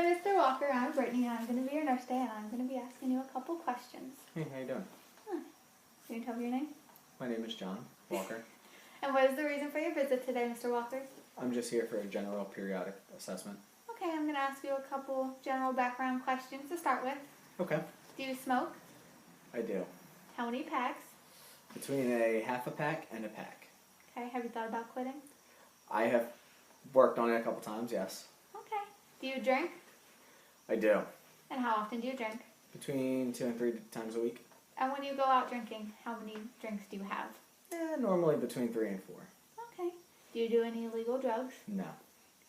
Hi, Mr. Walker. I'm Brittany, and I'm going to be your nurse today, and I'm going to be asking you a couple questions. Hey, how you doing? Can you tell me your name? My name is John Walker. And what is the reason for your visit today, Mr. Walker? I'm just here for a general periodic assessment. Okay, I'm going to ask you a couple general background questions to start with. Okay. Do you smoke? I do. How many packs? Between a half a pack and a pack. Okay, have you thought about quitting? I have worked on it a couple times, yes. Okay. Do you drink? I do. And how often do you drink? Between 2 and 3 times a week. And when you go out drinking, how many drinks do you have? Normally between 3 and 4. Okay. Do you do any illegal drugs? No.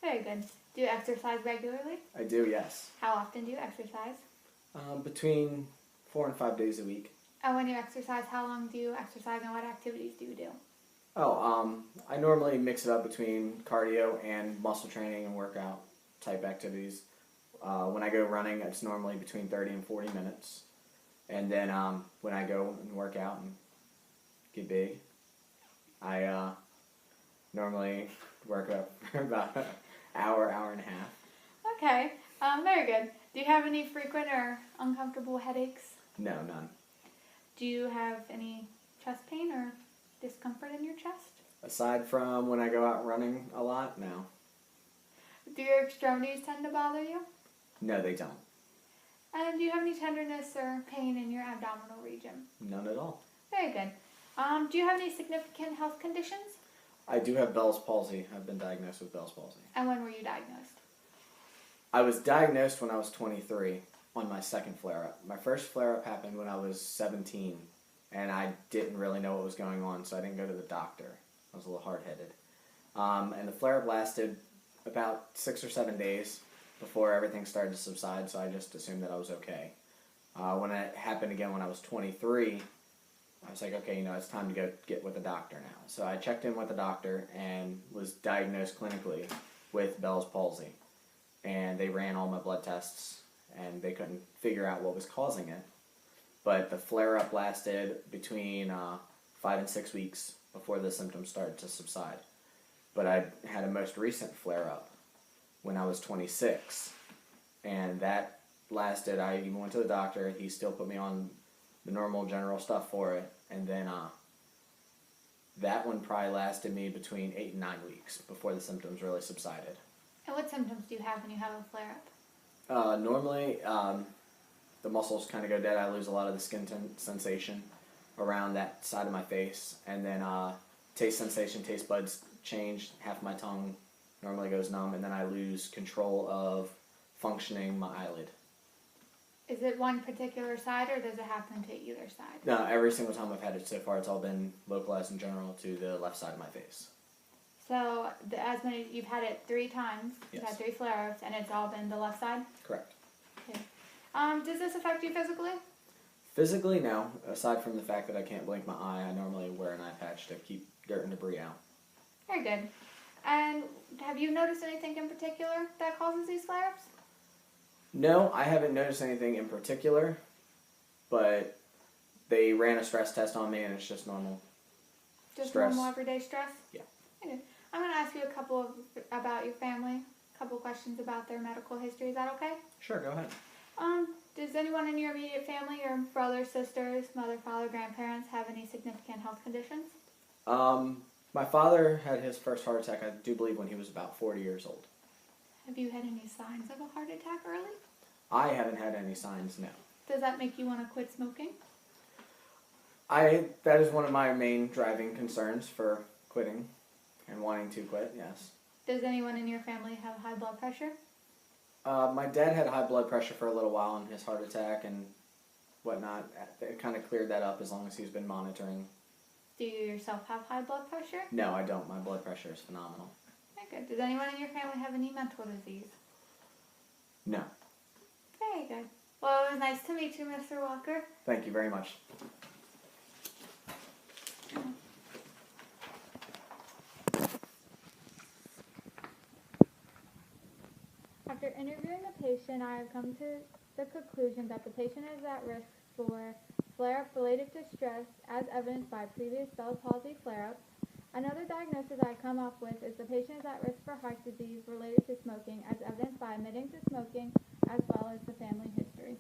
Very good. Do you exercise regularly? I do, yes. How often do you exercise? Between 4 and 5 days a week. And when you exercise, how long do you exercise and what activities do you do? I normally mix it up between cardio and muscle training and workout type activities. When I go running, it's normally between 30 and 40 minutes. And then when I go and work out and get big, I normally work up for about an hour and a half. Okay, very good. Do you have any frequent or uncomfortable headaches? No, none. Do you have any chest pain or discomfort in your chest? Aside from when I go out running a lot, no. Do your extremities tend to bother you? No, they don't. And do you have any tenderness or pain in your abdominal region? None at all. Very good. Do you have any significant health conditions? I do have Bell's palsy. I've been diagnosed with Bell's palsy. And when were you diagnosed? I was diagnosed when I was 23 on my second flare-up. My first flare-up happened when I was 17, and I didn't really know what was going on, so I didn't go to the doctor. I was a little hard-headed. And the flare-up lasted about 6 or 7 days before everything started to subside, so I just assumed that I was okay. When it happened again when I was 23, I was like, okay, it's time to go get with the doctor now. So I checked in with the doctor and was diagnosed clinically with Bell's palsy. And they ran all my blood tests, and they couldn't figure out what was causing it. But the flare-up lasted between 5 and 6 weeks before the symptoms started to subside. But I had a most recent flare-up when I was 26, and that lasted. I even went to the doctor. He still put me on the normal general stuff for it, and then that one probably lasted me between 8 and 9 weeks before the symptoms really subsided. And what symptoms do you have when you have a flare-up? Normally, the muscles kind of go dead. I lose a lot of the skin sensation around that side of my face, and then taste sensation, taste buds change. Half my tongue normally goes numb, and then I lose control of functioning my eyelid. Is it one particular side, or does it happen to either side? No, every single time I've had it so far, it's all been localized in general to the left side of my face. So, you've had it 3 times. You've had 3 flare-ups, and it's all been the left side? Correct. Okay. Does this affect you physically? Physically, no. Aside from the fact that I can't blink my eye, I normally wear an eye patch to keep dirt and debris out. Very good. And have you noticed anything in particular that causes these flare-ups? No, I haven't noticed anything in particular, but they ran a stress test on me, and it's just normal. Just stress. Normal everyday stress? Yeah. Okay. I'm going to ask you about your family, a couple questions about their medical history. Is that okay? Sure, go ahead. Does anyone in your immediate family, your brothers, sisters, mother, father, grandparents, have any significant health conditions? My father had his first heart attack, I do believe, when he was about 40 years old. Have you had any signs of a heart attack early? I haven't had any signs, no. Does that make you want to quit smoking? That is one of my main driving concerns for quitting and wanting to quit, yes. Does anyone in your family have high blood pressure? My dad had high blood pressure for a little while in his heart attack and whatnot. It kind of cleared that up as long as he's been monitoring. Do you yourself have high blood pressure? No, I don't. My blood pressure is phenomenal. Very good. Does anyone in your family have any mental disease? No. Very good. Well, it was nice to meet you, Mr. Walker. Thank you very much. After interviewing the patient, I have come to the conclusion that the patient is at risk for flare-up related to stress as evidenced by previous Bell's palsy flare-ups, Another diagnosis I come up with is the patient is at risk for heart disease related to smoking, as evidenced by admitting to smoking as well as the family history.